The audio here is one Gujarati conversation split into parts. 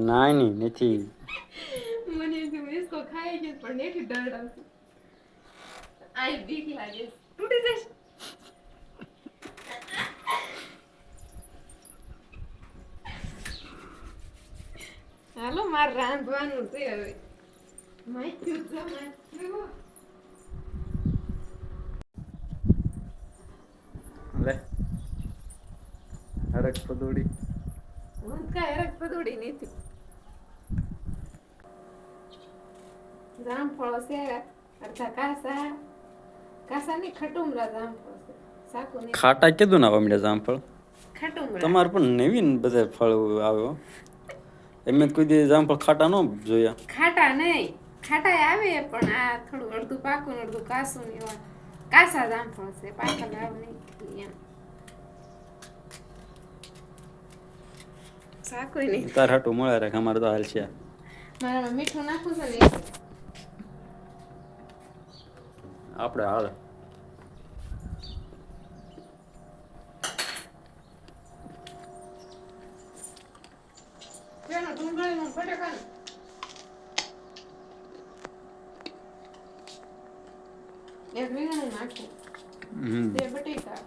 નાની નથી મને એમ इसको ખાઈ ગયો પણ નથી ડર આવતો આઈ બીક લાગે તૂટી જશે હાલો માર રાંધવાનું છે હવે માઈક્યુ જમા લે હરક પદોડી હું કાંઈ હરક પદોડી નથી જામફળો છે અડધા કાસા ની ખટુમરા જામફળ છે સાકુ ને ખાટા કીધું ના આવડે જામફળ ખટુમરા તમારે પણ નવીન બધા ફળ આવ્યો એમ કોઈ દી જામફળ ખાટા ન જોયા ખાટા નહીં ખાટા આવે પણ આ થોડું અડધું પાકું ને અડધું કાસું ને એવા કાસા જામફળ છે પાકા લાવ નહીં એમ સાકુ નહીં તાર હાટું મળે રાખ અમારે તો હાલ છે મારામાં મીઠું નાખું છે ને આપણે હાલ પેલો ડુંગળીનો બટાકાનો એક રીંગણું નાખું બે બટેકા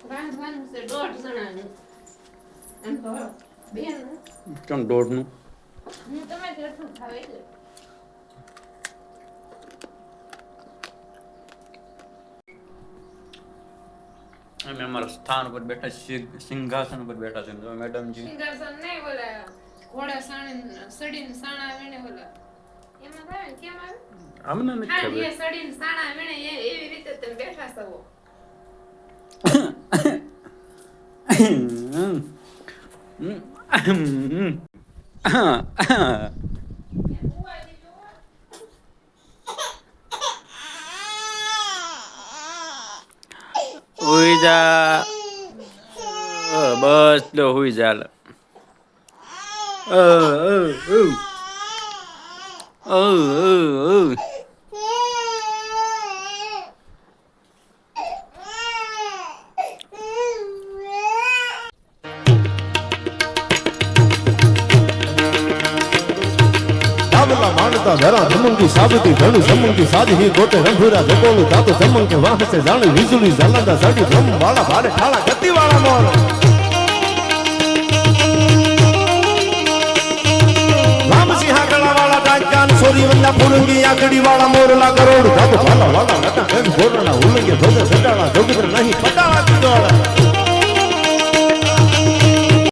રાંધવાનું છે 1.5 જણાનું અને બેનું કેમ દોઢનું હું તમારે જેટલું ખાવે એટલે અમે અમારા સ્થાન પર બેઠા સિંહાસન પર બેઠા છે મેડમજી સિંહાસન નહીં બોલા ઘોડા સડીને સાણા વીણે બોલા એમાં થાય ને કેમ આવે અમને નથી હા ખબર એ સડીને સાણા વીણે એવી રીતે તમે બેઠા છો હુઈ જા બસ લો હુઈ જા લે मानता धरा जमन की साबिती धनु समन की साधी ही गोटे रंभुरा जकोलू दातो समन के वाह से जानी विजुली जलंदा साडी ब्रह्म वाला भारे ठाला गति वाला मोर राम सिंहा गला वाला डाकान सोरी वन्ना पुरंगी आकड़ी वाला मोरला करोड़ दातो वाला वाला नटा गन गोरना उलंगे धोदे सटाला जोगित्र नहीं पता